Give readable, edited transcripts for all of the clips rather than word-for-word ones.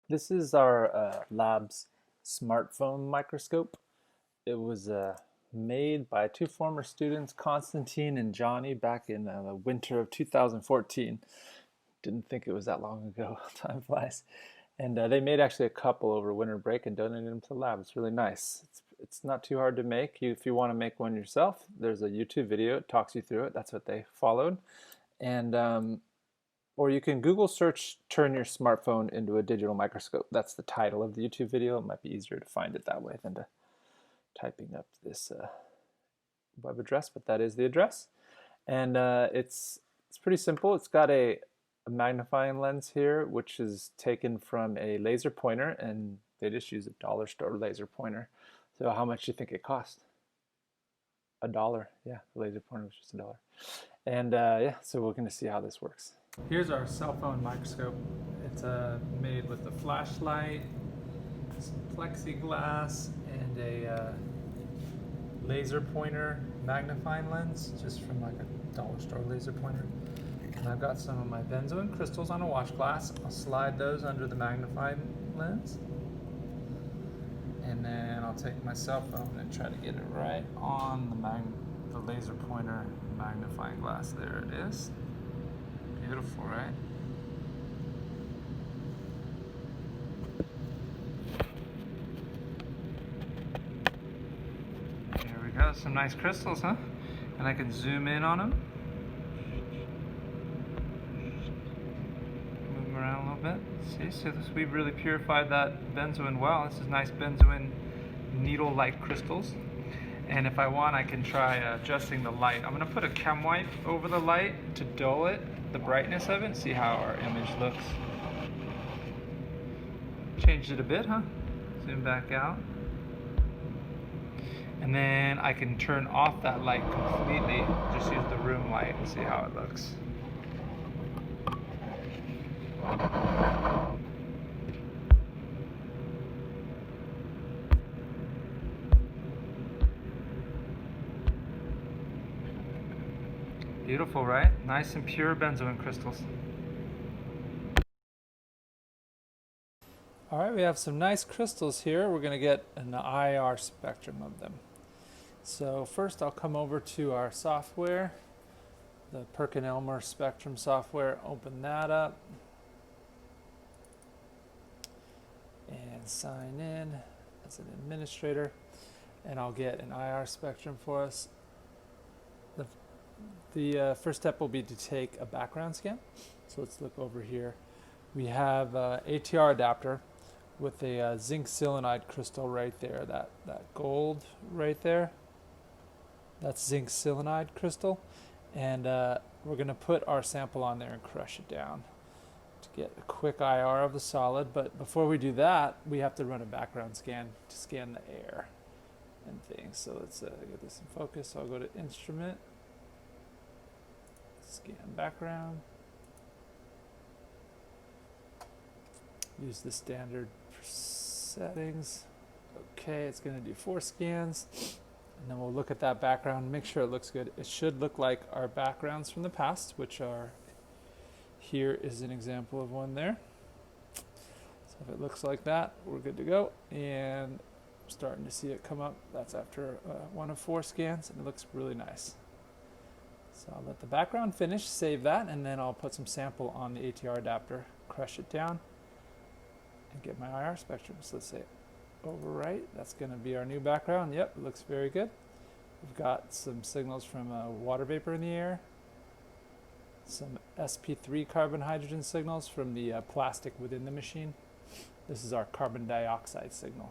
This is our lab's smartphone microscope. It was made by two former students, Constantine and Johnny, back in the winter of 2014. Didn't think it was that long ago. Time flies. And they made actually a couple over winter break and donated them to the lab. It's really nice. It's not too hard to make. If you want to make one yourself, there's a YouTube video. It talks you through it. That's what they followed. And or you can Google search "turn your smartphone into a digital microscope." That's the title of the YouTube video. It might be easier to find it that way than to typing up this web address, but that is the address. And it's pretty simple. It's got a magnifying lens here, which is taken from a laser pointer, and they just use a dollar store laser pointer. So how much do you think it cost? $1. Yeah, the laser pointer was just $1. And yeah, so we're going to see how this works. Here's our cell phone microscope. It's made with a flashlight, some plexiglass, and a laser pointer magnifying lens, just from like a dollar store laser pointer. And I've got some of my benzoin crystals on a wash glass. I'll slide those under the magnifying lens. And then I'll take my cell phone and try to get it right on the laser pointer magnifying glass. There it is. Beautiful, right? There we go, some nice crystals, huh? And I can zoom in on them. Move them around a little bit. See, so we've really purified that benzoin well. This is nice benzoin needle-like crystals. And if I want, I can try adjusting the light. I'm going to put a chem wipe over the light to dull it, the brightness of it, and see how our image looks. Changed it a bit, huh? Zoom back out. And then I can turn off that light completely, just use the room light and see how it looks. Beautiful, right? Nice and pure benzoin crystals. All right, we have some nice crystals here. We're going to get an IR spectrum of them. So first I'll come over to our software, the NMR Spectrum software, open that up, and sign in as an administrator, and I'll get an IR spectrum for us. The first step will be to take a background scan. So let's look over here. We have an ATR adapter with a zinc selenide crystal right there, that gold right there. That's zinc selenide crystal. And we're going to put our sample on there and crush it down to get a quick IR of the solid. But before we do that, we have to run a background scan to scan the air and things. So let's get this in focus. So I'll go to Instrument, scan background, use the standard settings. Okay, it's going to do 4 scans, and then we'll look at that background and make sure it looks good. It should look like our backgrounds from the past, which are, here is an example of one there. So if it looks like that, we're good to go. And I'm starting to see it come up. That's after 1 of 4 scans, and it looks really nice. So I'll let the background finish, save that, and then I'll put some sample on the ATR adapter, crush it down, and get my IR spectrum. So let's say overwrite. That's going to be our new background. Yep, it looks very good. We've got some signals from water vapor in the air, some sp3 carbon hydrogen signals from the plastic within the machine. This is our carbon dioxide signal,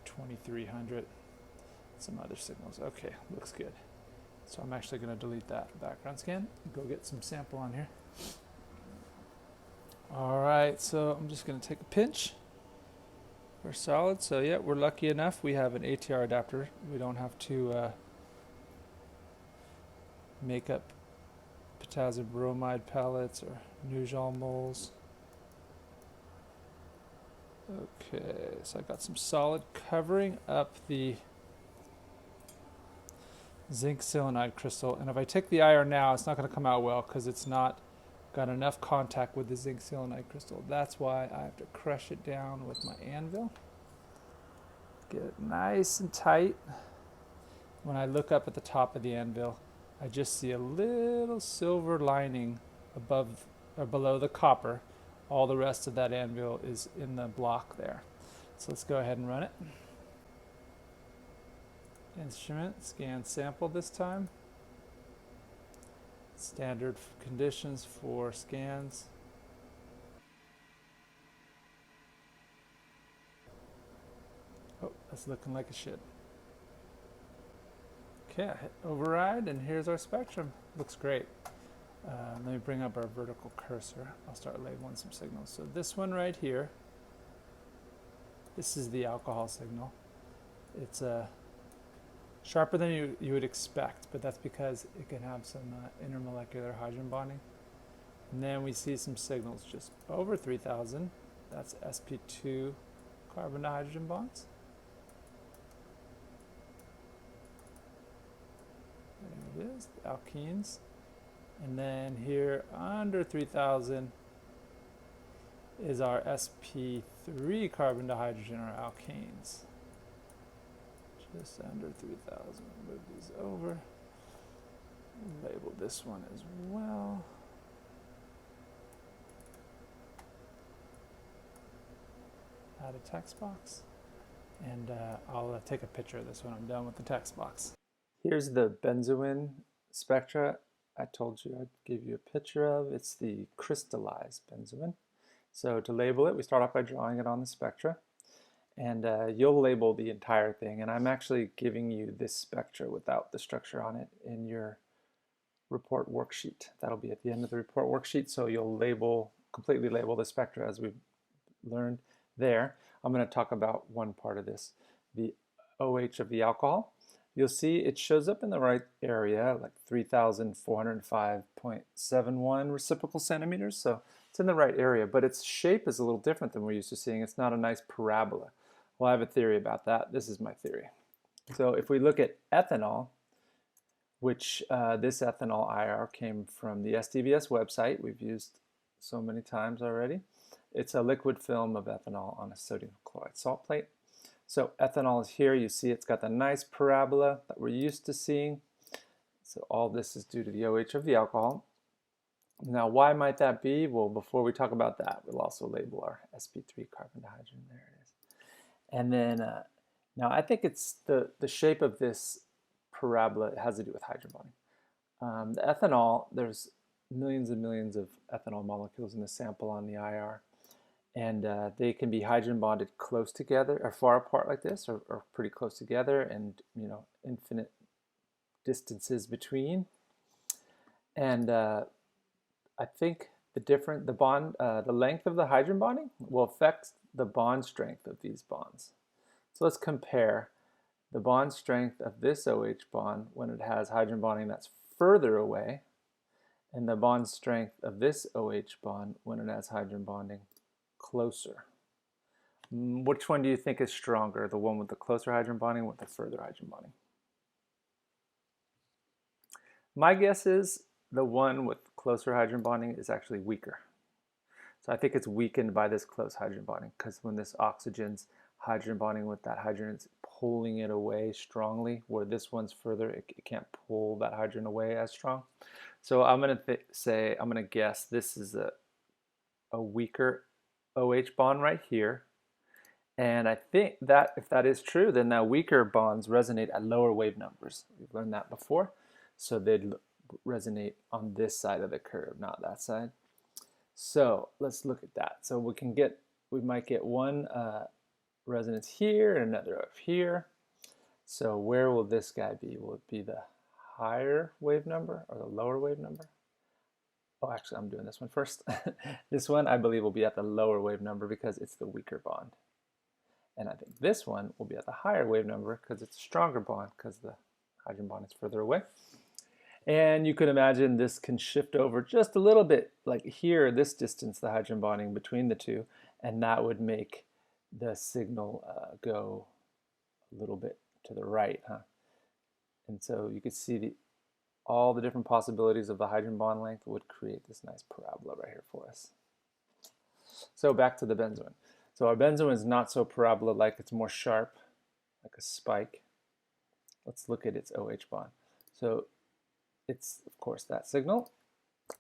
2300. Some other signals. Okay, looks good. So I'm actually going to delete that background scan and go get some sample on here. All right, so I'm just going to take a pinch for solid. So yeah, we're lucky enough. We have an ATR adapter. We don't have to make up potassium bromide pellets or Nujol moles. Okay, so I got some solid covering up the zinc selenide crystal, and if I take the IR now, it's not going to come out well because it's not got enough contact with the zinc selenite crystal. That's why I have to crush it down with my anvil. Get it nice and tight. When I look up at the top of the anvil, I just see a little silver lining above or below the copper. All the rest of that anvil is in the block there. So let's go ahead and run it. Instrument, scan sample this time. Standard conditions for scans. Oh, that's looking like it should. Okay, I hit override, and here's our spectrum. Looks great. Let me bring up our vertical cursor. I'll start labeling some signals. So this one right here, this is the alcohol signal. It's sharper than you would expect, but that's because it can have some intermolecular hydrogen bonding. And then we see some signals just over 3,000. That's sp2 carbon to hydrogen bonds. There it is, the alkenes. And then here under 3,000 is our sp3 carbon to hydrogen, or alkanes. Just under 3,000. Move these over. Label this one as well. Add a text box. And I'll take a picture of this when I'm done with the text box. Here's the benzoin spectra I told you I'd give you a picture of. It's the crystallized benzoin. So to label it, we start off by drawing it on the spectra. And you'll label the entire thing. And I'm actually giving you this spectra without the structure on it in your report worksheet. That'll be at the end of the report worksheet. So you'll completely label the spectra as we've learned there. I'm going to talk about one part of this, the OH of the alcohol. You'll see it shows up in the right area, like 3,405.71 reciprocal centimeters. So it's in the right area, but its shape is a little different than we're used to seeing. It's not a nice parabola. Well, I have a theory about that. This is my theory. So if we look at ethanol, which this ethanol IR came from the SDBS website we've used so many times already. It's a liquid film of ethanol on a sodium chloride salt plate. So ethanol is here. You see it's got the nice parabola that we're used to seeing. So all this is due to the OH of the alcohol. Now, why might that be? Well, before we talk about that, we'll also label our sp3 carbon to hydrogen. There it is. And then, now I think it's the shape of this parabola has to do with hydrogen bonding. The ethanol, there's millions and millions of ethanol molecules in the sample on the IR. And they can be hydrogen bonded close together or far apart like this, or pretty close together, and infinite distances between. And I think the length of the hydrogen bonding will affect the bond strength of these bonds. So let's compare the bond strength of this OH bond when it has hydrogen bonding that's further away, and the bond strength of this OH bond when it has hydrogen bonding closer. Which one do you think is stronger? The one with the closer hydrogen bonding or with the further hydrogen bonding? My guess is the one with closer hydrogen bonding is actually weaker. So I think it's weakened by this close hydrogen bonding, because when this oxygen's hydrogen bonding with that hydrogen, it's pulling it away strongly, where this one's further, it can't pull that hydrogen away as strong. So I'm going to guess this is a weaker OH bond right here. And I think that if that is true, then that weaker bonds resonate at lower wave numbers. We've learned that before. So they'd resonate on this side of the curve, not that side. So let's look at that. So we might get one resonance here and another up here. So where will this guy be? Will it be the higher wave number or the lower wave number? Oh, actually, I'm doing this one first. This one, I believe, will be at the lower wave number because it's the weaker bond. And I think this one will be at the higher wave number because it's a stronger bond because the hydrogen bond is further away. And you could imagine this can shift over just a little bit, like here, this distance, the hydrogen bonding between the two, and that would make the signal go a little bit to the right, huh? And so you could see all the different possibilities of the hydrogen bond length would create this nice parabola right here for us. So back to the benzoin. So our benzoin is not so parabola-like, it's more sharp, like a spike. Let's look at its OH bond. So it's, of course, that signal,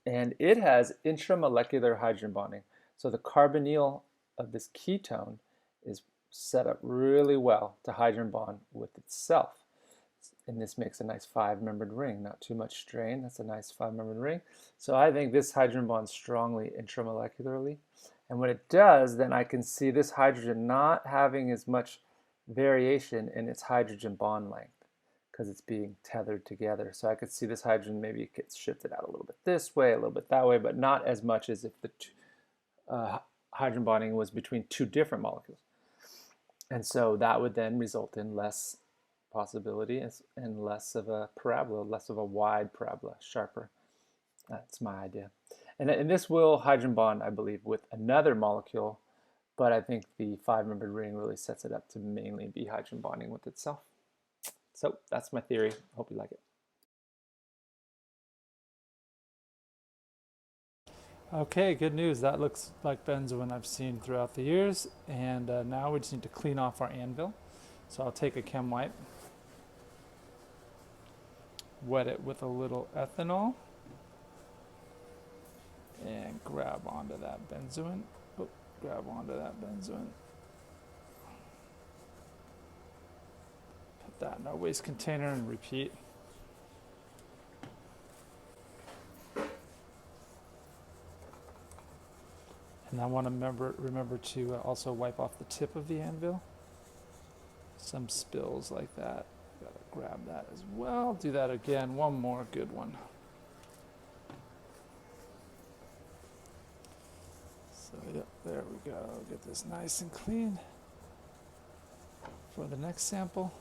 and it has intramolecular hydrogen bonding. So the carbonyl of this ketone is set up really well to hydrogen bond with itself. And this makes a nice 5-membered ring, not too much strain. That's a nice 5-membered ring. So I think this hydrogen bonds strongly intramolecularly. And when it does, then I can see this hydrogen not having as much variation in its hydrogen bond length because it's being tethered together. So I could see this hydrogen, maybe it gets shifted out a little bit this way, a little bit that way, but not as much as if the hydrogen bonding was between two different molecules. And so that would then result in less possibility and less of a parabola, less of a wide parabola, sharper. That's my idea. And this will hydrogen bond, I believe, with another molecule, but I think the 5-membered ring really sets it up to mainly be hydrogen bonding with itself. So that's my theory. Hope you like it. Okay, good news. That looks like benzoin I've seen throughout the years. And now we just need to clean off our anvil. So I'll take a chem wipe, wet it with a little ethanol, and grab onto that benzoin. Oh, grab onto that benzoin. Put that in our waste container and repeat. And I want to remember to also wipe off the tip of the anvil. Some spills like that. Gotta grab that as well. Do that again. One more good one. So yep, there we go. Get this nice and clean for the next sample.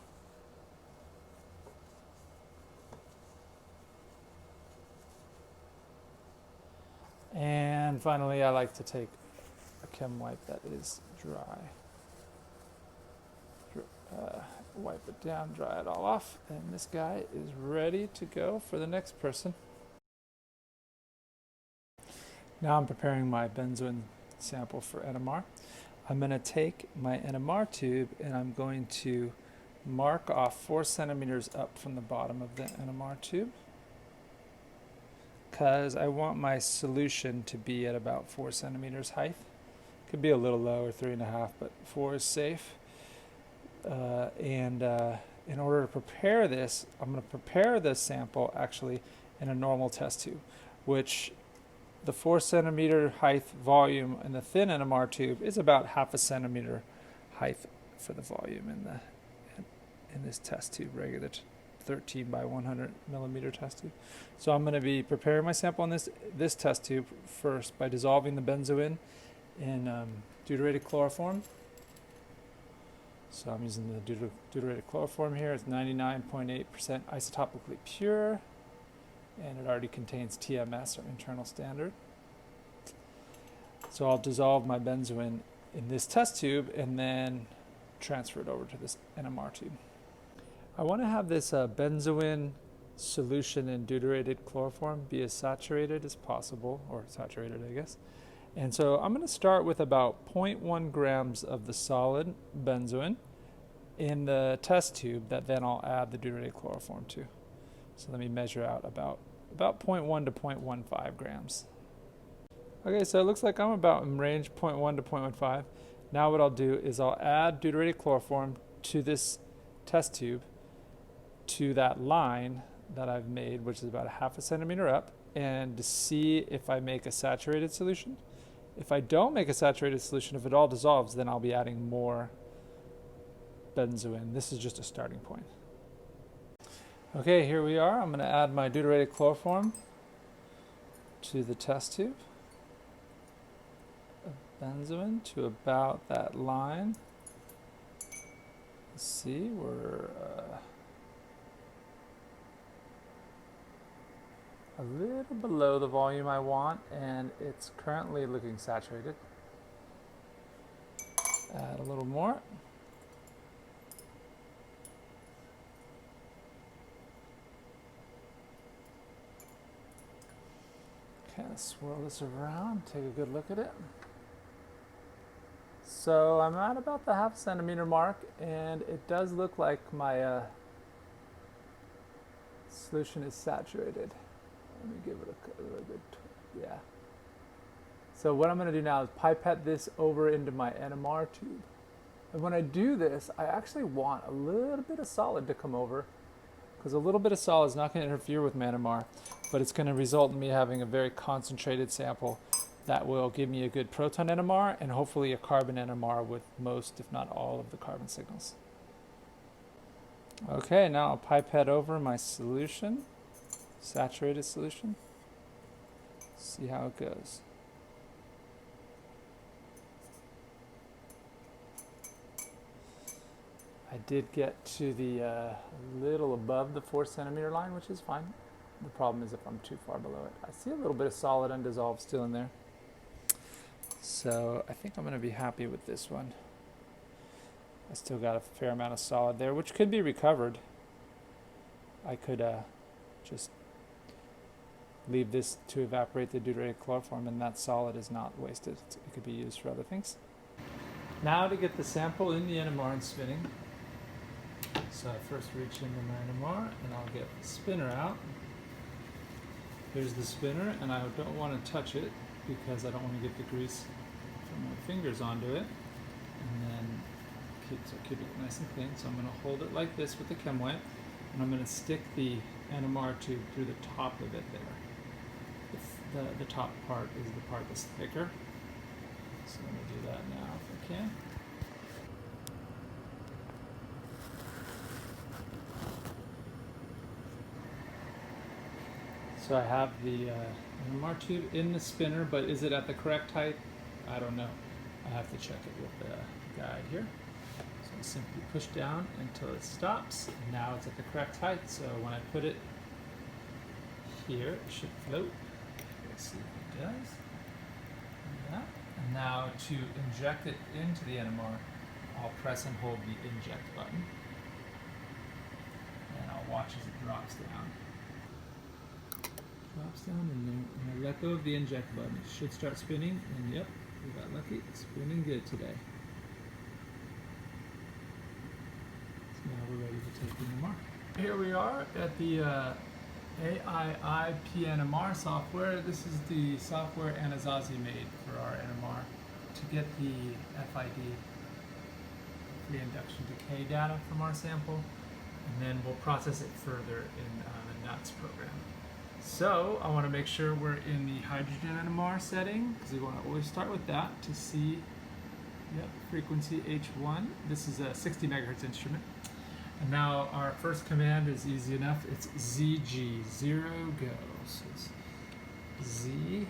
And finally, I like to take a chem wipe that is dry. Wipe it down, dry it all off, and this guy is ready to go for the next person. Now I'm preparing my benzoin sample for NMR. I'm going to take my NMR tube and I'm going to mark off 4 centimeters up from the bottom of the NMR tube, because I want my solution to be at about 4 centimeters height. Could be a little lower, 3.5, but 4 is safe. In order to prepare this, I'm going to prepare this sample actually in a normal test tube, which the 4 centimeter height volume in the thin NMR tube is about 0.5 centimeter height for the volume in this test tube, regular 13 by 100 millimeter test tube. So I'm going to be preparing my sample in this test tube first by dissolving the benzoin in deuterated chloroform. So I'm using the deuterated chloroform here. It's 99.8% isotopically pure, and it already contains TMS, or internal standard. So I'll dissolve my benzoin in this test tube and then transfer it over to this NMR tube. I want to have this benzoin solution in deuterated chloroform be as saturated as possible, or saturated, I guess. And so I'm going to start with about 0.1 grams of the solid benzoin in the test tube that then I'll add the deuterated chloroform to. So let me measure out about 0.1 to 0.15 grams. Okay, so it looks like I'm about in range 0.1 to 0.15. Now what I'll do is I'll add deuterated chloroform to this test tube to that line that I've made, which is about 0.5 centimeter up, and to see if I make a saturated solution. If I don't make a saturated solution, if it all dissolves, then I'll be adding more benzoin. This is just a starting point. Okay, here we are. I'm going to add my deuterated chloroform to the test tube of benzoin to about that line. Let's see, we're a little below the volume I want, and it's currently looking saturated. Add a little more. Okay, let's swirl this around, take a good look at it. So I'm at about the ½ centimeter mark, and it does look like my solution is saturated. Let me give it a little bit, yeah. So what I'm going to do now is pipette this over into my NMR tube. And when I do this, I actually want a little bit of solid to come over, because a little bit of solid is not going to interfere with my NMR, but it's going to result in me having a very concentrated sample that will give me a good proton NMR and hopefully a carbon NMR with most, if not all, of the carbon signals. Okay, now I'll pipette over my solution, saturated solution. See how it goes. I did get to the little above the 4 centimeter line, which is fine. The problem is if I'm too far below it. I see a little bit of solid undissolved still in there. So I think I'm going to be happy with this one. I still got a fair amount of solid there, which could be recovered. I could just leave this to evaporate the deuterated chloroform, and that solid is not wasted. It could be used for other things. Now to get the sample in the NMR and spinning. So I first reach into my NMR and I'll get the spinner out. Here's the spinner, and I don't want to touch it because I don't want to get the grease from my fingers onto it. And then keep it nice and clean. So I'm going to hold it like this with the chem wipe, and I'm going to stick the NMR tube through the top of it there. The top part is the part that's thicker. So I'm going to do that now if I can. So I have the NMR tube in the spinner, but is it at the correct height? I don't know. I have to check it with the guide here. So I simply push down until it stops. Now it's at the correct height, so when I put it here, it should float. Let's see if it does. Yeah. And now to inject it into the NMR, I'll press and hold the inject button. And I'll watch as it drops down. Drops down, and then when I let go of the inject button, it should start spinning, and yep, we got lucky. It's spinning good today. So now we're ready to take the NMR. Here we are at the AII PNMR software. This is the software Anasazi made for our NMR to get the FID, free induction decay data from our sample, and then we'll process it further in the NUTS program. So I want to make sure we're in the hydrogen NMR setting, because we want to always start with that to see frequency H1. This is a 60 megahertz instrument. And now our first command is easy enough. It's ZG, 0, go. So it's ZG,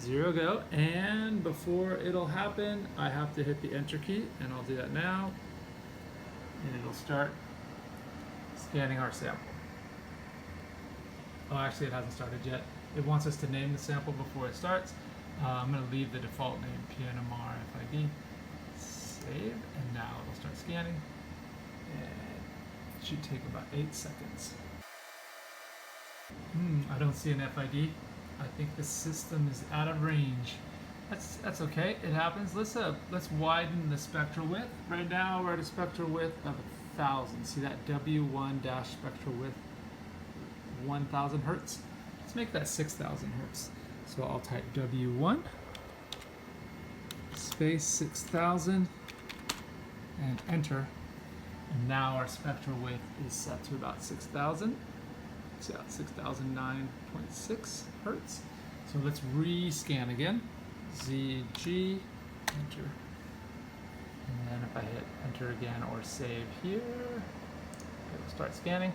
0, go. And before it'll happen, I have to hit the enter key, and I'll do that now. And it'll start scanning our sample. Oh, actually it hasn't started yet. It wants us to name the sample before it starts. I'm going to leave the default name, PNMR FID. Save, and now it'll start scanning. And it should take about 8 seconds. I don't see an FID. I think the system is out of range. That's okay. It happens. Let's widen the spectral width. Right now we're at a spectral width of 1,000. See that W1 dash spectral width? 1,000 hertz. Let's make that 6,000 hertz. So I'll type W1 space 6,000 and enter. And now our spectral width is set to about 6,000. It's about 6,009.6 hertz. So let's rescan again. ZG, enter. And then if I hit enter again or save here, it will start scanning.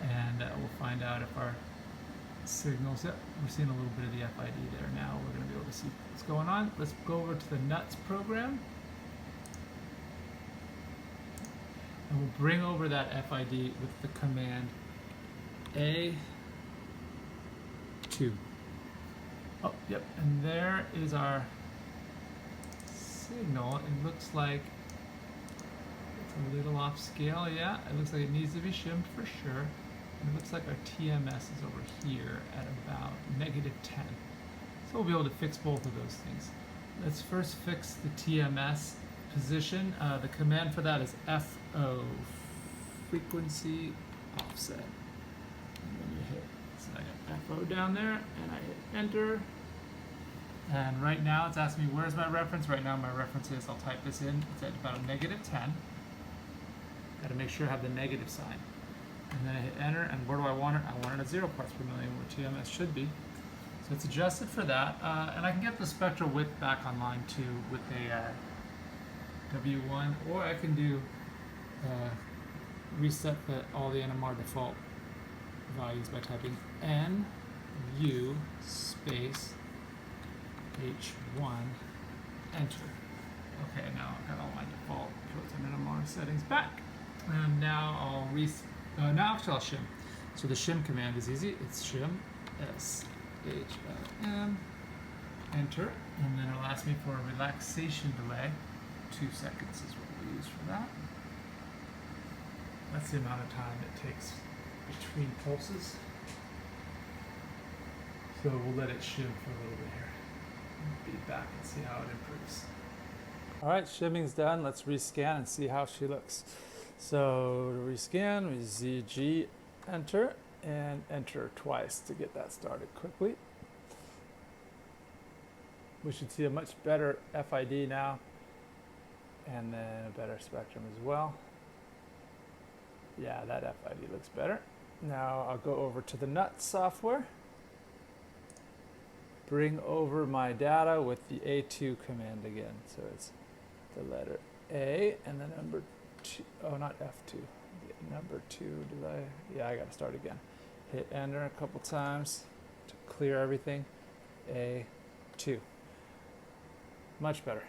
And we'll find out if our signals, we're seeing a little bit of the FID there now. We're going to be able to see what's going on. Let's go over to the NUTS program. And we'll bring over that FID with the command A2. Oh, yep, and there is our signal. It looks like it's a little off scale, yeah. It looks like it needs to be shimmed for sure. And it looks like our TMS is over here at about -10. So we'll be able to fix both of those things. Let's first fix the TMS position. The command for that is FO, frequency offset. And then you hit, so I got FO down there, and I hit enter. And right now it's asking me, where's my reference? Right now my reference is, I'll type this in, it's at about a -10. Got to make sure I have the negative sign. And then I hit enter, and where do I want it? I want it at 0 parts per million, where TMS should be. So it's adjusted for that, and I can get the spectral width back online too with a W1, or I can do reset all the NMR default values by typing NU space H1 enter. Okay, now I've got all my default proton NMR settings back, and now I'll now actually I'll shim. So the shim command is easy. It's shim SHM enter, and then it'll ask me for a relaxation delay. 2 seconds is what we use for that. That's the amount of time it takes between pulses. So we'll let it shim for a little bit here. Be back and see how it improves. All right, shimming's done. Let's rescan and see how she looks. So to rescan, we ZG enter and enter twice to get that started quickly. We should see a much better FID now, and then a better spectrum as well. Yeah, that FID looks better. Now I'll go over to the NUT software, bring over my data with the A2 command again. So it's the letter A and the number 2, oh, not F2, number 2, yeah, I gotta start again. Hit enter a couple times to clear everything. A2, much better.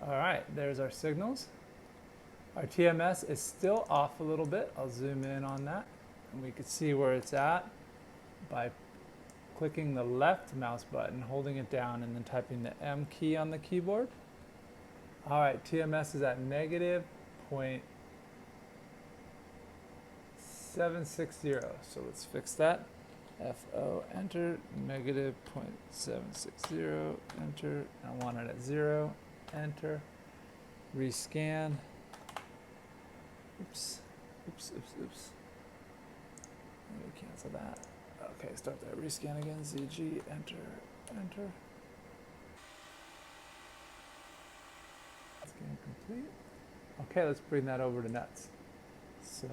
All right, there's our signals. Our TMS is still off a little bit. I'll zoom in on that, and we can see where it's at by clicking the left mouse button, holding it down, and then typing the M key on the keyboard. All right, TMS is at -0.760. So let's fix that. FO enter, -0.760, enter. I want it at 0, enter. Rescan. Oops. Let me cancel that. Okay, start that rescan again. ZG, enter. Scan complete. Okay, let's bring that over to NUTS. So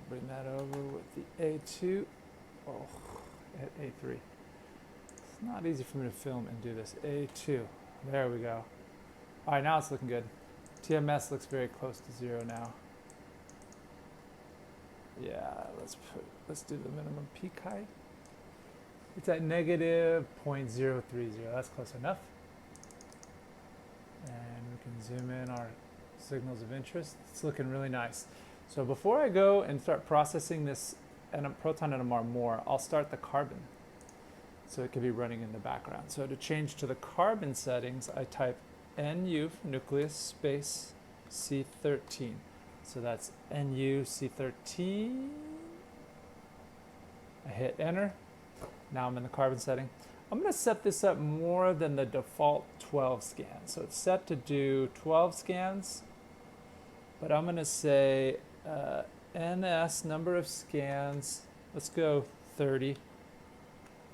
bring that over with the A2. Oh, at A3. It's not easy for me to film and do this. A2. There we go. All right, now it's looking good. TMS looks very close to 0 now. Yeah, let's do the minimum peak height. It's at -0.030. That's close enough. And we can zoom in our signals of interest. It's looking really nice. So before I go and start processing this proton NMR more, I'll start the carbon, so it can be running in the background. So to change to the carbon settings, I type NU for nucleus space C13. So that's NU C13. I hit enter. Now I'm in the carbon setting. I'm going to set this up more than the default 12 scans. So it's set to do 12 scans, but I'm going to say NS number of scans. Let's go 30.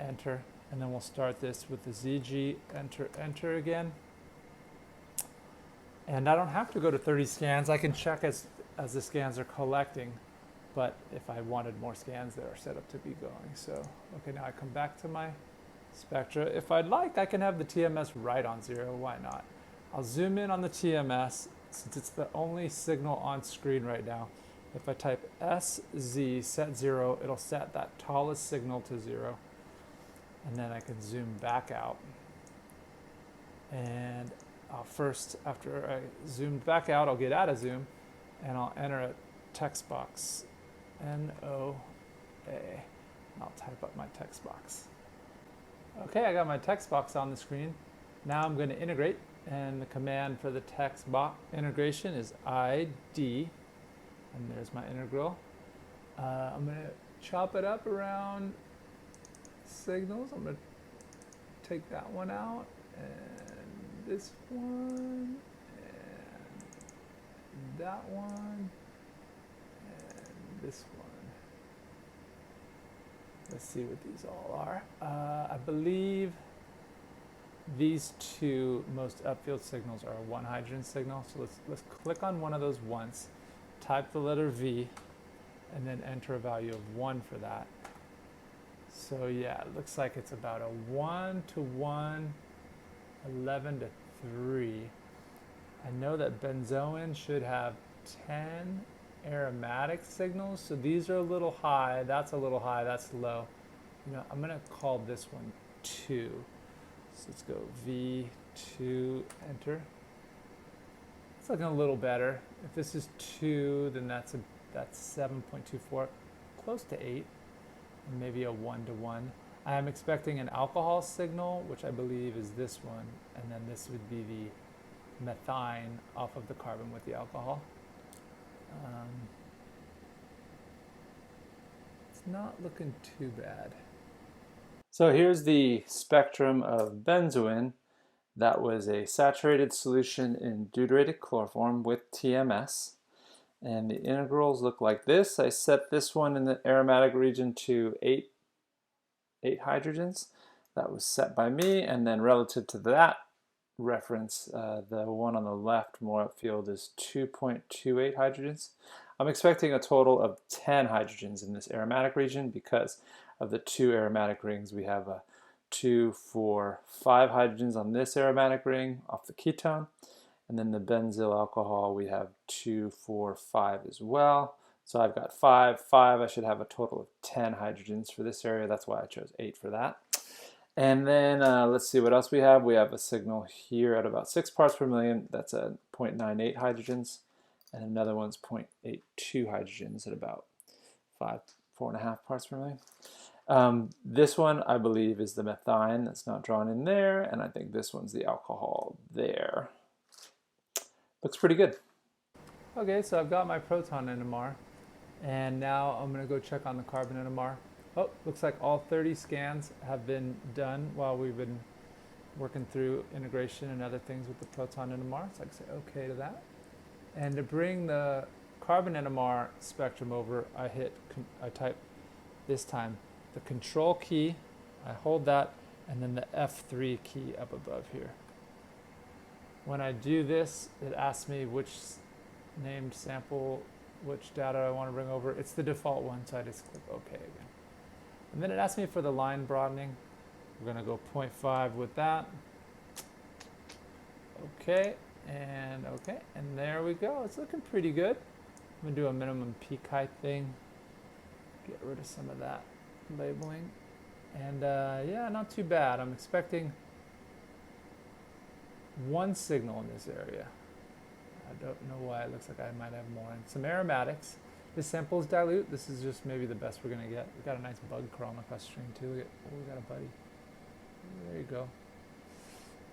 Enter. And then we'll start this with the ZG enter again. And I don't have to go to 30 scans. I can check as the scans are collecting. But if I wanted more scans, they are set up to be going. So, okay, now I come back to my spectra. If I'd like, I can have the TMS right on 0. Why not? I'll zoom in on the TMS since it's the only signal on screen right now. If I type SZ set 0, it'll set that tallest signal to 0. And then I can zoom back out. And first, after I zoomed back out, I'll get out of zoom and I'll enter a text box. NOA. And I'll type up my text box. Okay, I got my text box on the screen. Now I'm going to integrate, and the command for the text box integration is ID, and there's my integral. I'm going to chop it up around signals. I'm going to take that one out, and this one, and that one, and this one. Let's see what these all are. I believe these two most upfield signals are one hydrogen signal. So let's click on one of those once, type the letter V, and then enter a value of 1 for that. So yeah, it looks like it's about a 1 to 1, 11 to 3. I know that benzoin should have 10 aromatic signals, so these are a little high, that's low. You know, I'm gonna call this one 2. So let's go V2, enter. It's looking a little better. If this is 2, then that's 7.24, close to 8, and maybe a 1 to 1. I am expecting an alcohol signal, which I believe is this one, and then this would be the methine off of the carbon with the alcohol. It's not looking too bad. So here's the spectrum of benzoin. That was a saturated solution in deuterated chloroform with TMS. And the integrals look like this. I set this one in the aromatic region to 8 hydrogens. That was set by me, and then relative to that reference, the one on the left, more upfield, is 2.28 hydrogens. I'm expecting a total of 10 hydrogens in this aromatic region because of the 2 aromatic rings. We have 2, 4, 5 hydrogens on this aromatic ring off the ketone, and then the benzyl alcohol we have 2, 4, 5 as well. So I've got 5, 5. I should have a total of 10 hydrogens for this area. That's why I chose 8 for that. And then let's see what else we have. We have a signal here at about 6 parts per million. That's a 0.98 hydrogens. And another one's 0.82 hydrogens at about 4.5 parts per million. This one, I believe, is the methine that's not drawn in there. And I think this one's the alcohol there. Looks pretty good. Okay, so I've got my proton NMR. And now I'm going to go check on the carbon NMR. Oh, looks like all 30 scans have been done while we've been working through integration and other things with the proton NMR. So I can say OK to that. And to bring the carbon NMR spectrum over, I type this time the control key, I hold that, and then the F3 key up above here. When I do this, it asks me which named sample, which data I want to bring over. It's the default one, so I just click OK again. And then it asks me for the line broadening. We're going to go 0.5 with that. Okay, and there we go. It's looking pretty good. I'm going to do a minimum peak height thing. Get rid of some of that labeling. And yeah, not too bad. I'm expecting 1 signal in this area. I don't know why. It looks like I might have more. And some aromatics. This sample is dilute. This is just maybe the best we're going to get. We've got a nice bug crawling across the string too. We got a buddy. There you go.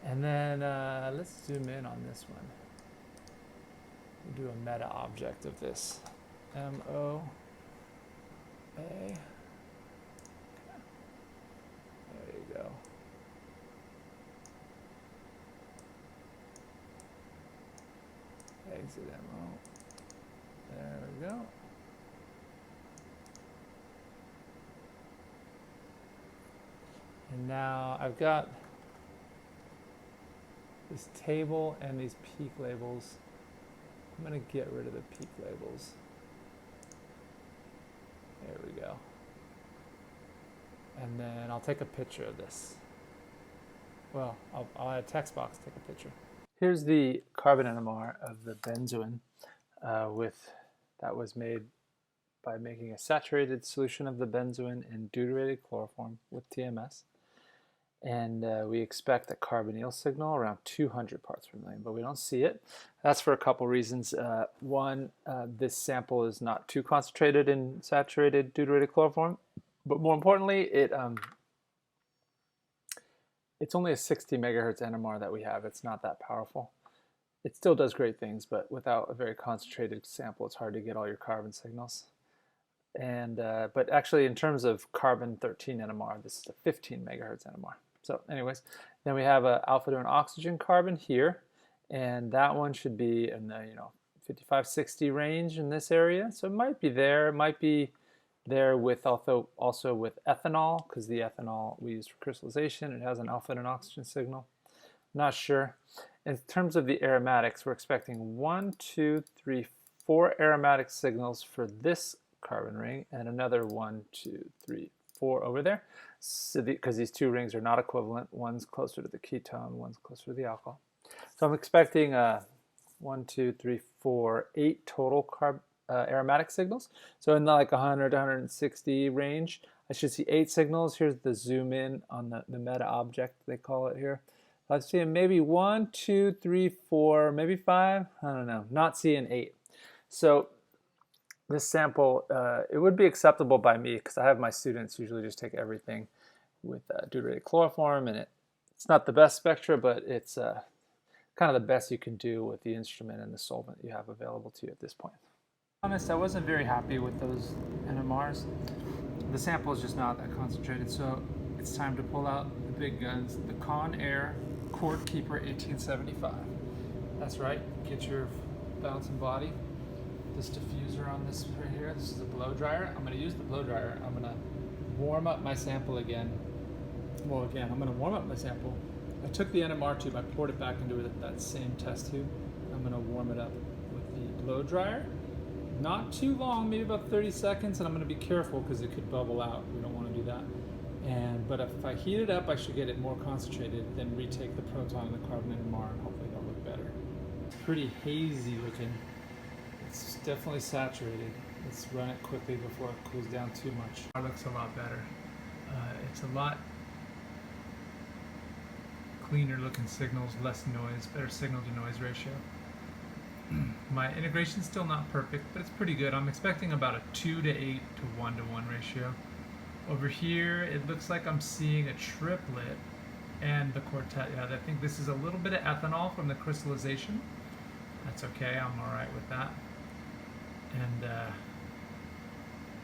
And then let's zoom in on this one. We'll do a meta object of this. MOA. There you go. Exit MO. There we go. And now I've got this table and these peak labels. I'm going to get rid of the peak labels. There we go. And then I'll take a picture of this. Well, I'll add a text box, take a picture. Here's the carbon NMR of the benzoin that was made by making a saturated solution of the benzoin in deuterated chloroform with TMS. And we expect a carbonyl signal around 200 parts per million, but we don't see it. That's for a couple reasons. One, this sample is not too concentrated in saturated deuterated chloroform, but more importantly, it's only a 60 megahertz NMR that we have. It's not that powerful. It still does great things, but without a very concentrated sample, it's hard to get all your carbon signals. And but actually, in terms of carbon-13 NMR, this is a 15 megahertz NMR. So anyways, then we have a alpha-2 oxygen carbon here, and that one should be in the 55-60 range in this area. So it might be there. It might be there with also with ethanol, because the ethanol we use for crystallization, it has an alpha-2 oxygen signal. Not sure. In terms of the aromatics, we're expecting 1, 2, 3, 4 aromatic signals for this carbon ring, and another 1, 2, 3, 4 over there. So because these two rings are not equivalent, one's closer to the ketone, one's closer to the alcohol. So I'm expecting 1, 2, 3, 4, 8 total aromatic signals. So in the like 100 to 160 range, I should see 8 signals. Here's the zoom in on the meta object, they call it here. Let's see, maybe 1, 2, 3, 4, maybe 5. I don't know. Not seeing 8. So this sample, it would be acceptable by me because I have my students usually just take everything with deuterated chloroform, and it's not the best spectra, but it's kind of the best you can do with the instrument and the solvent you have available to you at this point. To be honest, I wasn't very happy with those NMRs. The sample is just not that concentrated, so it's time to pull out the big guns, the Conair Cord Keeper 1875. That's right, get your bouncing body. This diffuser on this right here, this is a blow dryer. I'm going to use the blow dryer. I'm going to warm up my sample again. Well, again, I'm going to warm up my sample. I took the NMR tube, I poured it back into that same test tube. I'm going to warm it up with the blow dryer. Not too long, maybe about 30 seconds, and I'm going to be careful because it could bubble out. We don't want to do that. But if I heat it up, I should get it more concentrated, then retake the proton and the carbon NMR, and hopefully it'll look better. It's pretty hazy looking. It's definitely saturated. Let's run it quickly before it cools down too much. It looks a lot better. It's a lot cleaner looking signals, less noise, better signal to noise ratio. My integration's still not perfect, but it's pretty good. I'm expecting about a 2 to 8 to 1 to 1 ratio. Over here, it looks like I'm seeing a triplet and the quartet. Yeah, I think this is a little bit of ethanol from the crystallization. That's okay, I'm all right with that. And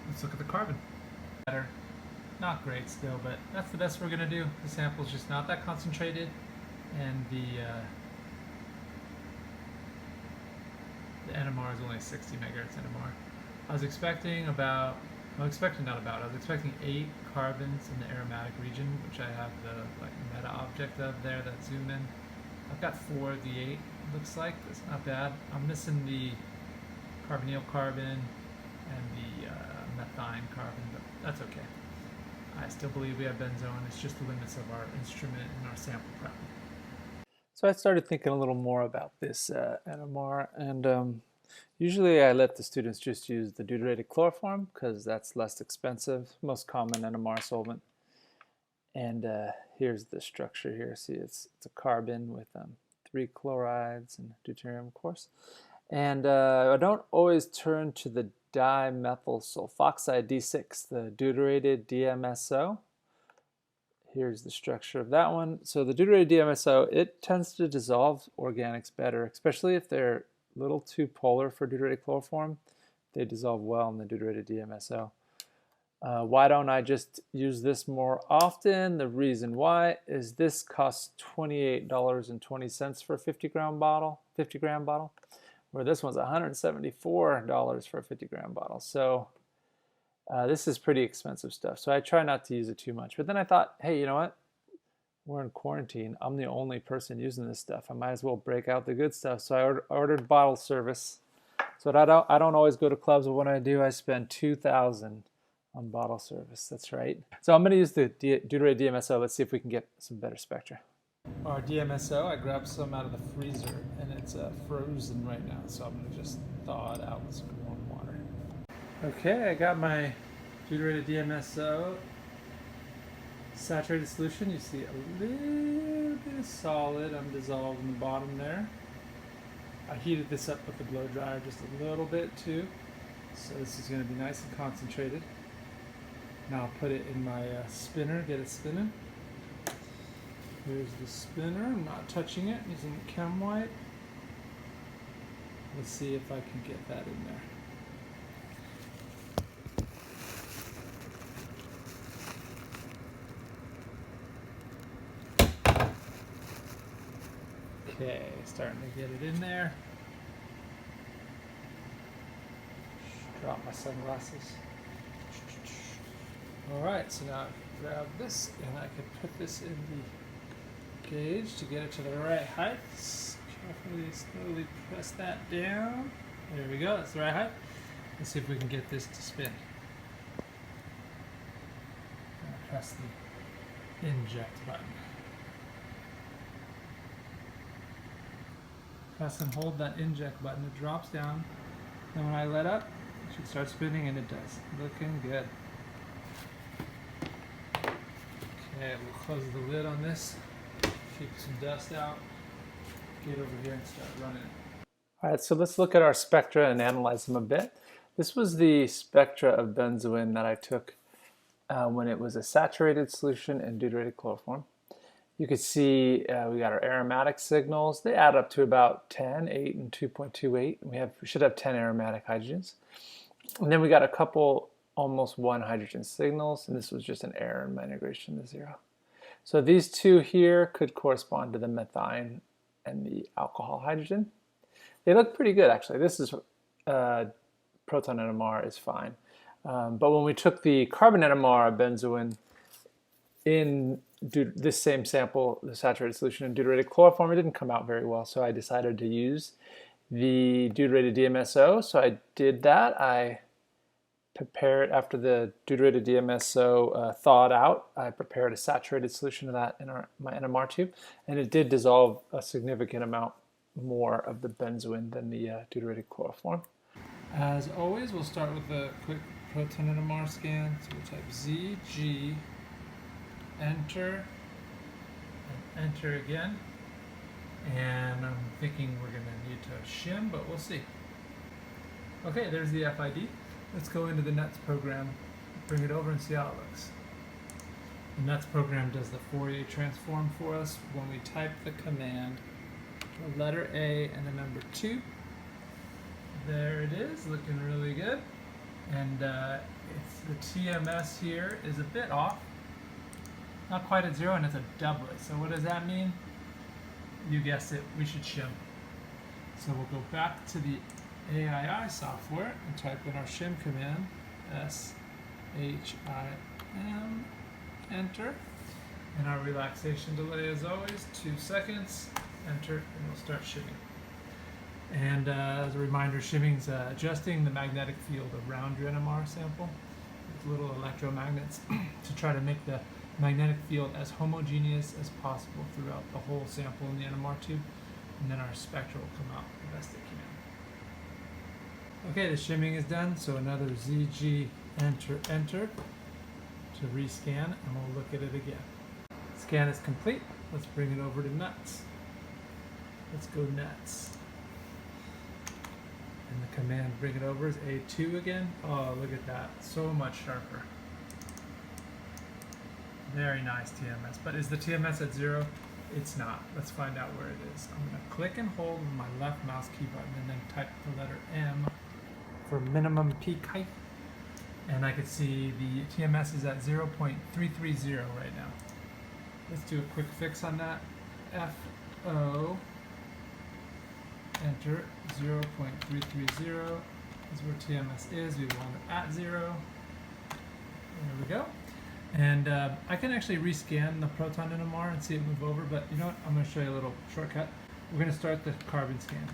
let's look at the carbon. Better, not great still, but that's the best we're gonna do. The sample's just not that concentrated, and the NMR is only 60 megahertz NMR. I was expecting 8 carbons in the aromatic region, which I have the meta object of there that zoom in. I've got 4 of the 8, looks like. That's not bad. I'm missing the carbonyl carbon and the methine carbon, but that's okay. I still believe we have benzoin. It's just the limits of our instrument and our sample prep. So I started thinking a little more about this NMR, and usually I let the students just use the deuterated chloroform because that's less expensive, most common NMR solvent. And here's the structure here. See, it's a carbon with 3 chlorides and deuterium, of course. And I don't always turn to the dimethyl sulfoxide D6, the deuterated DMSO. Here's the structure of that one. So the deuterated DMSO, it tends to dissolve organics better, especially if they're a little too polar for deuterated chloroform. They dissolve well in the deuterated DMSO. Why don't I just use this more often? The reason why is this costs $28.20 for a 50-gram bottle, where this one's $174 for a 50-gram bottle. So this is pretty expensive stuff. So I try not to use it too much. But then I thought, hey, you know what? We're in quarantine. I'm the only person using this stuff. I might as well break out the good stuff. So I ordered bottle service. So I don't always go to clubs, but when I do, I spend $2,000 on bottle service. That's right. So I'm going to use the deuterated DMSO. Let's see if we can get some better spectra. Our DMSO, I grabbed some out of the freezer, and it's frozen right now, so I'm going to just thaw it out with some warm water. Okay, I got my deuterated DMSO saturated solution. You see a little bit of solid. I'm dissolving the bottom there. I heated this up with the blow dryer just a little bit too, so this is going to be nice and concentrated. Now I'll put it in my spinner, get it spinning. Here's the spinner. I'm not touching it, using the chem wipe. Let's see if I can get that in there. Okay, starting to get it in there. Drop my sunglasses. Alright, so now I grab this and I can put this in the gauge to get it to the right height. Carefully, slowly press that down. There we go, that's the right height. Let's see if we can get this to spin. Press the inject button. Press and hold that inject button, it drops down. Then when I let up, it should start spinning, and it does. Looking good. Okay, we'll close the lid on this, keep some dust out, get over here and start running. Alright, so let's look at our spectra and analyze them a bit. This was the spectra of benzoin that I took when it was a saturated solution in deuterated chloroform. You can see we got our aromatic signals. They add up to about 10, 8, and 2.28. We should have 10 aromatic hydrogens. And then we got a couple almost 1 hydrogen signals, and this was just an error in my integration to 0. So these two here could correspond to the methine and the alcohol hydrogen. They look pretty good, actually. This is proton NMR is fine. But when we took the carbon NMR of benzoin in this same sample, the saturated solution in deuterated chloroform, it didn't come out very well, so I decided to use the deuterated DMSO. So I did that. I prepared, after the deuterated DMSO thawed out, I prepared a saturated solution of that in my NMR tube, and it did dissolve a significant amount more of the benzoin than the deuterated chloroform. As always, we'll start with a quick proton NMR scan. So we'll type ZG, enter, and enter again. And I'm thinking we're going to need to shim, but we'll see. Okay, there's the FID. Let's go into the NUTS program, bring it over and see how it looks. The NUTS program does the Fourier transform for us when we type the command, the letter A and the number 2. There it is, looking really good. And the TMS here is a bit off. Not quite at 0, and it's a doublet. So what does that mean? You guessed it, we should shim. So we'll go back to the AII software and type in our shim command, SHIM, enter. And our relaxation delay, as always, 2 seconds, enter, and we'll start shimming. And as a reminder, shimming is adjusting the magnetic field around your NMR sample with little electromagnets to try to make the magnetic field as homogeneous as possible throughout the whole sample in the NMR tube, and then our spectra will come out the best it can. Okay, the shimming is done, so another ZG enter to rescan, and we'll look at it again. Scan is complete. Let's bring it over to NUTS. Let's go NUTS. And the command bring it over is A2 again. Oh, look at that. So much sharper. Very nice TMS. But is the TMS at 0? It's not. Let's find out where it is. I'm going to click and hold with my left mouse key button and then type the letter M for minimum peak height. And I can see the TMS is at 0.330 right now. Let's do a quick fix on that. FO, enter, 0.330 is where TMS is. We want it at 0. There we go. And I can actually rescan the proton NMR and see it move over, but you know what? I'm going to show you a little shortcut. We're going to start the carbon scans.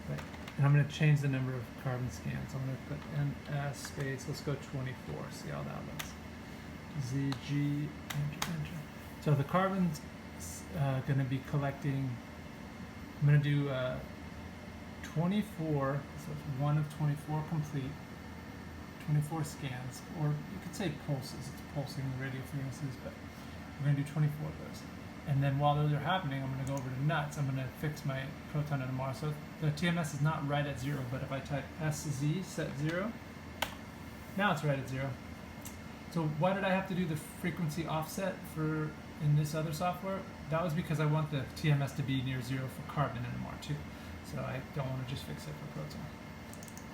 Right. And I'm going to change the number of carbon scans. I'm going to put NS space, let's go 24, see how that looks. ZG, enter. So the carbon's going to be collecting, I'm going to do 24, so it's 1 of 24 complete, 24 scans, or you could say pulses, it's pulsing the radio frequencies, but we're going to do 24 of those. And then while those are happening, I'm going to go over to NUTS, I'm going to fix my proton NMR. So the TMS is not right at 0, but if I type SZ, set 0, now it's right at 0. So why did I have to do the frequency offset in this other software? That was because I want the TMS to be near 0 for carbon NMR too. So I don't want to just fix it for proton.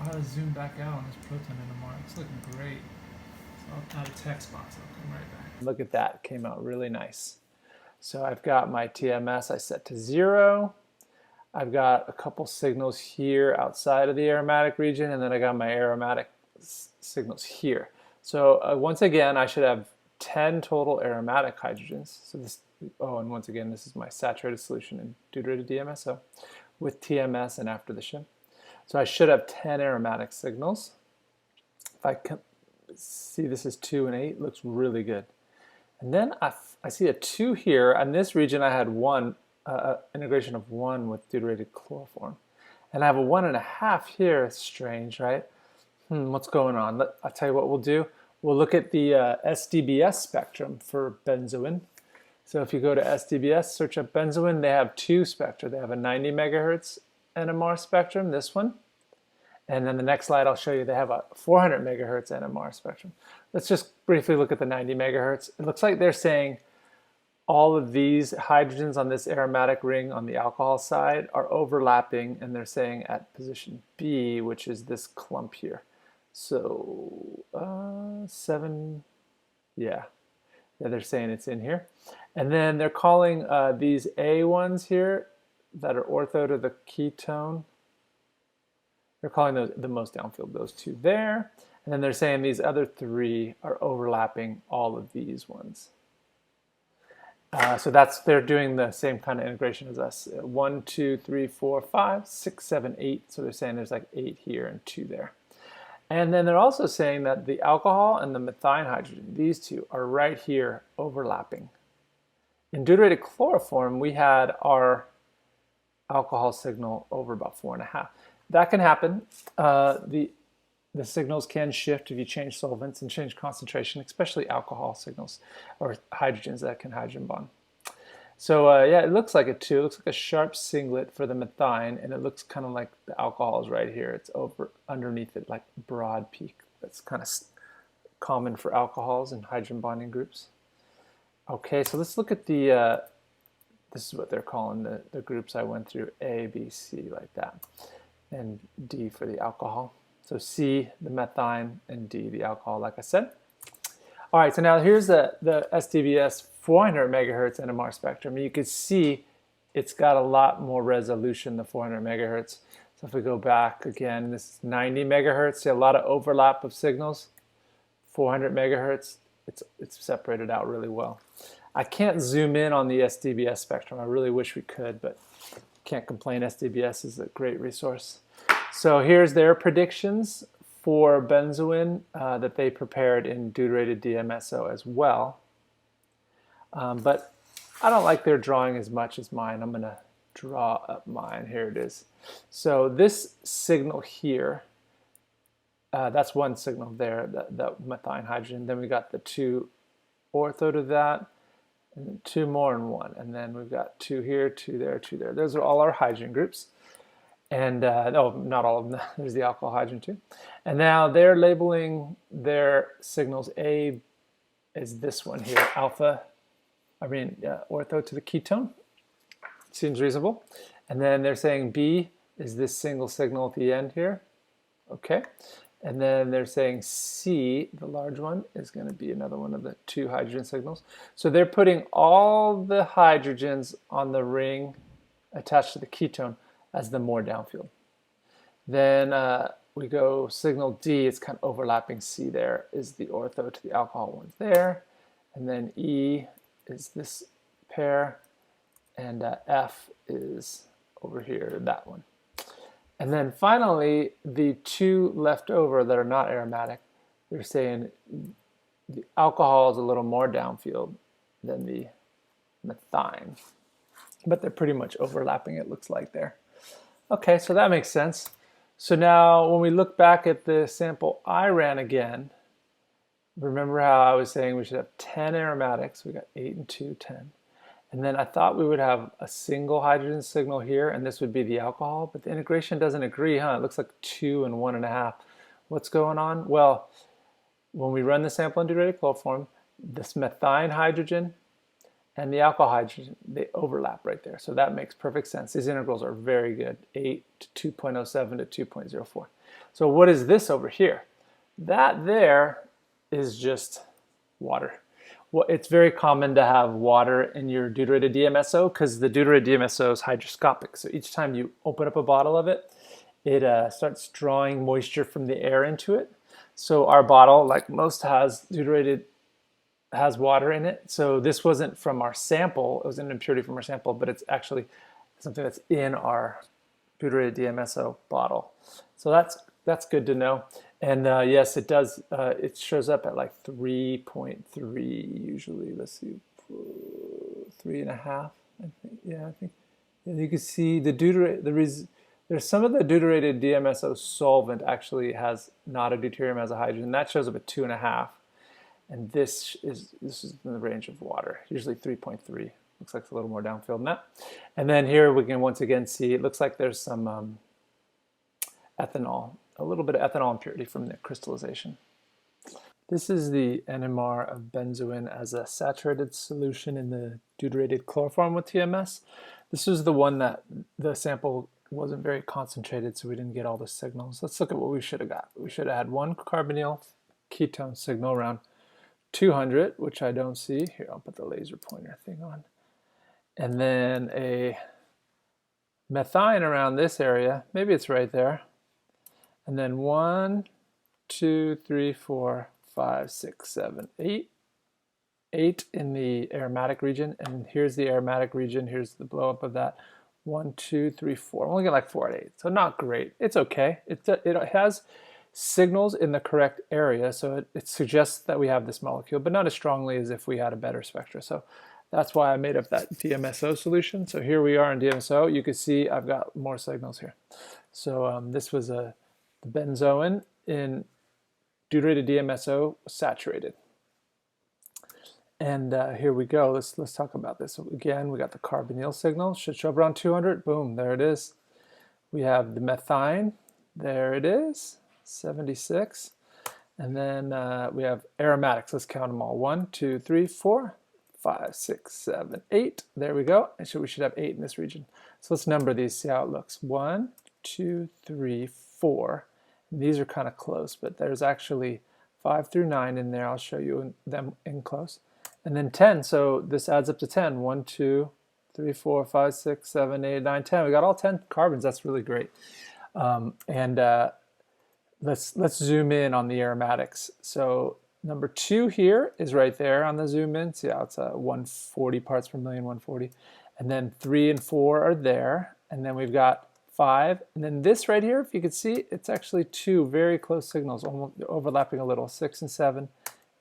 I'll zoom back out on this proton NMR. It's looking great. I'll add a text box. I'll come right back. Look at that, it came out really nice. So I've got my TMS I set to 0. I've got a couple signals here outside of the aromatic region, and then I got my aromatic signals here. So once again, I should have 10 total aromatic hydrogens. So this, oh, and once again, this is my saturated solution in deuterated DMSO with TMS and after the shim. So I should have 10 aromatic signals. If I can see, this is 2 and 8, looks really good. And then I see a 2 here. In this region, I had 1, integration of 1 with deuterated chloroform. And I have a 1.5 here. It's strange, right? What's going on? I'll tell you what we'll do. We'll look at the SDBS spectrum for benzoin. So if you go to SDBS, search up benzoin, they have 2 spectra. They have a 90 megahertz NMR spectrum, this one. And then the next slide I'll show you, they have a 400 megahertz NMR spectrum. Let's just briefly look at the 90 megahertz. It looks like they're saying all of these hydrogens on this aromatic ring on the alcohol side are overlapping, and they're saying at position B, which is this clump here. So 7, yeah, they're saying it's in here. And then they're calling these A ones here that are ortho to the ketone. They're calling those the most downfield, those 2 there. And then they're saying these other 3 are overlapping all of these ones. So they're doing the same kind of integration as us. 1, 2, 3, 4, 5, 6, 7, 8. So they're saying there's like 8 here and 2 there. And then they're also saying that the alcohol and the methine hydrogen, these 2 are right here overlapping. In deuterated chloroform, we had our alcohol signal over about 4.5. That can happen. The signals can shift if you change solvents and change concentration, especially alcohol signals or hydrogens that can hydrogen bond. So yeah, it looks like it too. It looks like a sharp singlet for the methine, and it looks kind of like the alcohol is right here. It's over underneath it, like broad peak. That's kind of common for alcohols and hydrogen bonding groups. Okay, so let's look at the, this is what they're calling the groups I went through, A, B, C, like that, and D for the alcohol. So C, the methine, and D, the alcohol, like I said. All right, so now here's the SDBS 400 megahertz NMR spectrum. You can see it's got a lot more resolution, the 400 megahertz. So if we go back again, this is 90 megahertz. See a lot of overlap of signals. 400 megahertz, it's separated out really well. I can't zoom in on the SDBS spectrum. I really wish we could, but can't complain. SDBS is a great resource. So here's their predictions for benzoin that they prepared in deuterated DMSO as well. But I don't like their drawing as much as mine. I'm going to draw up mine. Here it is. So this signal here, that's one signal there, that methine hydrogen. Then we got the 2 ortho to that, and then 2 more and 1. And then we've got 2 here, 2 there, 2 there. Those are all our hydrogen groups. And no, not all of them. There's the alcohol hydrogen too. And now they're labeling their signals. A is this one here, alpha, ortho to the ketone. Seems reasonable. And then they're saying B is this single signal at the end here. Okay. And then they're saying C, the large one, is going to be another one of the 2 hydrogen signals. So they're putting all the hydrogens on the ring attached to the ketone as the more downfield. Then we go signal D, it's kind of overlapping C there, is the ortho to the alcohol ones there. And then E is this pair, and F is over here, that one. And then finally, the 2 left over that are not aromatic, they're saying the alcohol is a little more downfield than the methine. But they're pretty much overlapping, it looks like there. Okay, so that makes sense. So now when we look back at the sample I ran again, remember how I was saying we should have 10 aromatics. We got 8 and 2, 10. And then I thought we would have a single hydrogen signal here, and this would be the alcohol, but the integration doesn't agree, huh? It looks like 2 and 1.5. What's going on? Well, when we run the sample in deuterated chloroform, this methine hydrogen and the alcohol hydrogen, they overlap right there. So that makes perfect sense. These integrals are very good, 8 to 2.07 to 2.04. So what is this over here? That there is just water. Well, it's very common to have water in your deuterated DMSO because the deuterated DMSO is hygroscopic. So each time you open up a bottle of it, it starts drawing moisture from the air into it. So our bottle, like most has water in it. So this wasn't from our sample. It was an impurity from our sample, but it's actually something that's in our deuterated DMSO bottle. So that's good to know. And yes, it does. It shows up at like 3.3 usually. Let's see, 3.5. I think. Yeah, I think. And you can see the there's some of the deuterated DMSO solvent actually has not a deuterium, has a hydrogen. That shows up at 2.5. And this is in the range of water, usually 3.3. Looks like it's a little more downfield than that. And then here we can once again see it looks like there's some ethanol, a little bit of ethanol impurity from the crystallization. This is the NMR of benzoin as a saturated solution in the deuterated chloroform with TMS. This is the one that the sample wasn't very concentrated, so we didn't get all the signals. Let's look at what we should have got. We should have had one carbonyl ketone signal around 200, which I don't see. Here, I'll put the laser pointer thing on. And then a methine around this area. Maybe it's right there. And then 1, 2, 3, 4, 5, 6, 7, 8. 8 in the aromatic region. And here's the aromatic region. Here's the blow up of that. 1, 2, 3, 4. I'm only getting like 4 at 8. So not great. It's okay. It has signals in the correct area, so it suggests that we have this molecule, but not as strongly as if we had a better spectra. So that's why I made up that DMSO solution. So here we are in DMSO. You can see I've got more signals here. So this was the benzoin in deuterated DMSO saturated. And here we go. Let's talk about this. So again, we got the carbonyl signal. Should show up around 200. Boom, there it is. We have the methine. There it is. 76. And then we have aromatics. Let's count them all. 1, 2, 3, 4, 5, 6, 7, 8. There we go. And so we should have 8 in this region. So let's number these, see how it looks. 1, 2, 3, 4. And these are kind of close, but there's actually 5 through 9 in there. I'll show you them in close. And then 10. So this adds up to 10. 1, 2, 3, 4, 5, 6, 7, 8, 9, 10. We got all 10 carbons. That's really great. Let's zoom in on the aromatics. So number 2 here is right there on the zoom in. See how it's 140 parts per million, 140. And then 3 and 4 are there. And then we've got 5. And then this right here, if you can see, it's actually 2 very close signals, almost overlapping a little. 6 and 7,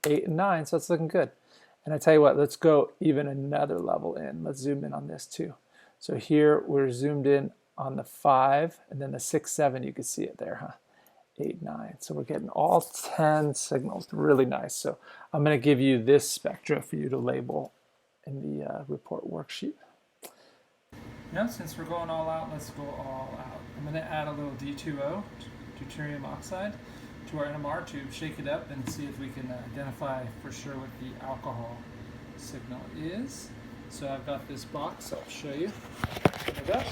8 and 9. So it's looking good. And I tell you what, let's go even another level in. Let's zoom in on this too. So here we're zoomed in on the 5, and then the 6, 7, you can see it there, huh? 8, 9. So we're getting all 10 signals. Really nice. So I'm going to give you this spectra for you to label in the report worksheet. Now, since we're going all out, let's go all out. I'm going to add a little D2O, deuterium oxide, to our NMR to shake it up and see if we can identify for sure what the alcohol signal is. So I've got this box, I'll show you. There we go.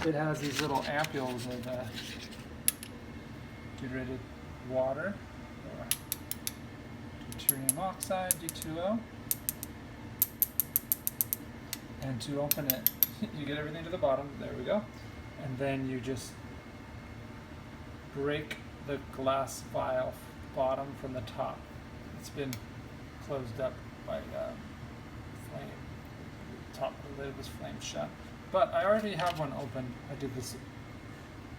It has these little ampules of deuterated water, or deuterium oxide, D2O. And to open it, you get everything to the bottom, there we go. And then you just break the glass vial bottom from the top. It's been closed up by flame. The top of the lid was flamed shut. But I already have one open. I did this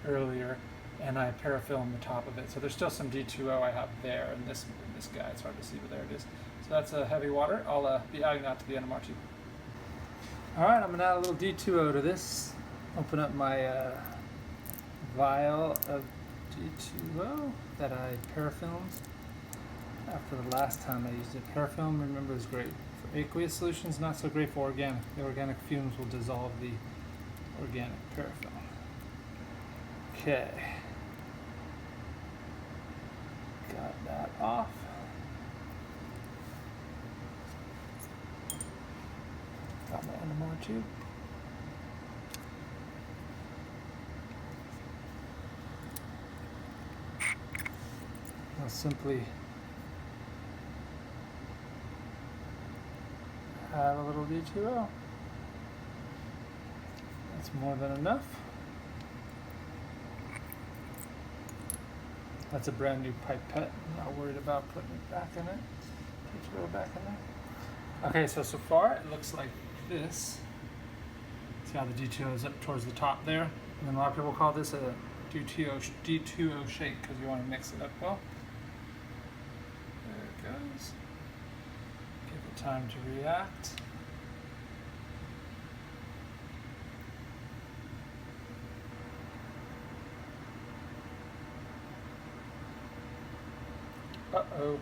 earlier, and I parafilmed the top of it. So there's still some D2O I have there, and this guy, it's hard to see, but there it is. So that's a heavy water. I'll be adding that to the NMR tube. All right, I'm going to add a little D2O to this. Open up my vial of D2O that I parafilmed after the last time I used it. Parafilm, remember, is great for aqueous solutions, not so great for organic. The organic fumes will dissolve the organic parafilm. Okay. Got that off. Got my NMR tube. I'll simply add a little D2O. That's more than enough. That's a brand new pipette. I'm not worried about putting it back in it. D2O back in there. Okay, so far it looks like this. See how the D2O is up towards the top there? And then a lot of people call this a D2O shake because you want to mix it up well. There it goes. Give it time to react. Uh-oh.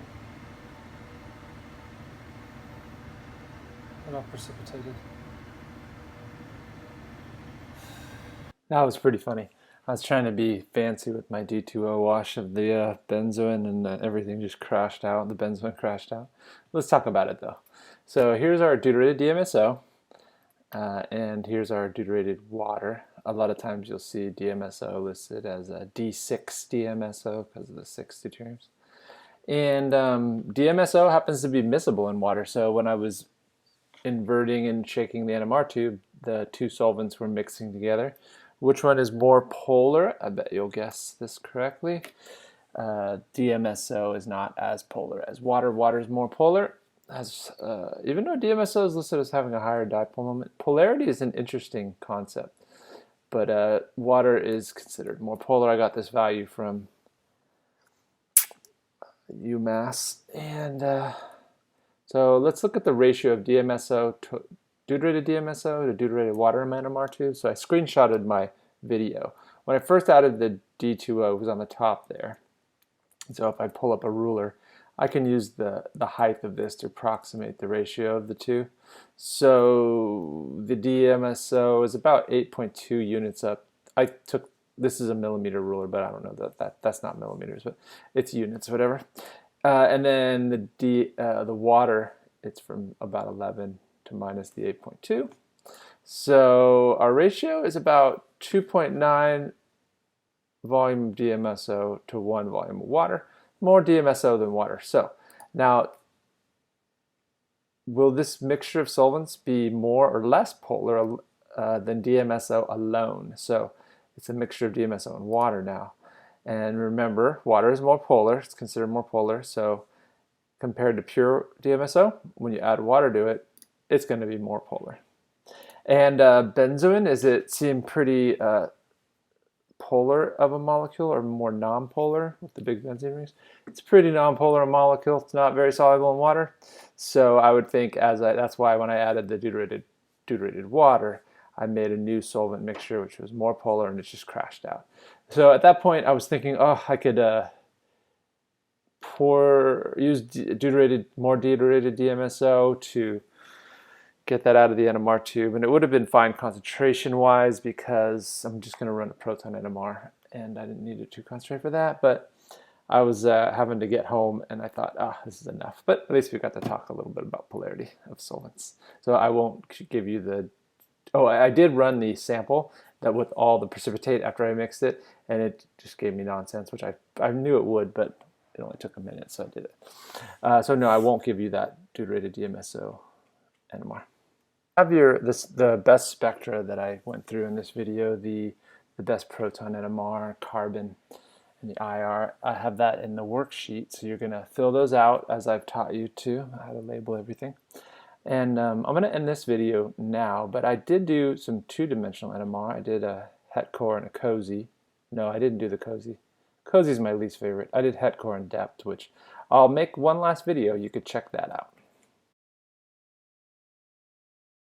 It all precipitated. That was pretty funny. I was trying to be fancy with my D2O wash of the benzoin, and everything just crashed out. The benzoin crashed out. Let's talk about it though. So here's our deuterated DMSO, and here's our deuterated water. A lot of times you'll see DMSO listed as a D6 DMSO because of the 6 deuteriums. And DMSO happens to be miscible in water. So when I was inverting and shaking the NMR tube, the two solvents were mixing together. Which one is more polar? I bet you'll guess this correctly. DMSO is not as polar as water. Water is more polar. Even though DMSO is listed as having a higher dipole moment, polarity is an interesting concept. But water is considered more polar. I got this value from UMass. And so let's look at the ratio of DMSO to deuterated DMSO to deuterated water in my NMR tube. So I screenshotted my video. When I first added the D2O, it was on the top there. So if I pull up a ruler, I can use the height of this to approximate the ratio of the two. So the DMSO is about 8.2 units up. This is a millimeter ruler, but I don't know that's not millimeters, but it's units, whatever. And then the water, it's from about 11 to minus the 8.2. So our ratio is about 2.9 volume of DMSO to 1 volume of water. More DMSO than water. So now, will this mixture of solvents be more or less polar than DMSO alone? So it's a mixture of DMSO and water now. And remember, water is more polar. It's considered more polar. So compared to pure DMSO, when you add water to it, it's going to be more polar. And benzoin, does it seem pretty polar of a molecule or more non-polar with the big benzene rings? It's pretty non-polar a molecule. It's not very soluble in water. So I would think that's why when I added the deuterated water, I made a new solvent mixture which was more polar, and it just crashed out. So at that point I was thinking, oh, I could use more deuterated DMSO to get that out of the NMR tube, and it would have been fine concentration-wise because I'm just going to run a proton NMR, and I didn't need it to concentrate for that, but I was having to get home, and I thought, this is enough. But at least we got to talk a little bit about polarity of solvents. So I won't give you the... Oh, I did run the sample that with all the precipitate after I mixed it, and it just gave me nonsense, which I knew it would, but it only took a minute, so I did it. So no, I won't give you that deuterated DMSO NMR. I have the best spectra that I went through in this video, the best proton NMR, carbon, and the IR. I have that in the worksheet, so you're going to fill those out as I've taught you to, how to label everything. And I'm going to end this video now, but I did do some two-dimensional NMR. I did a het core and a cozy. No, I didn't do the cozy. Cozy is my least favorite. I did het core and depth, which I'll make one last video. You could check that out.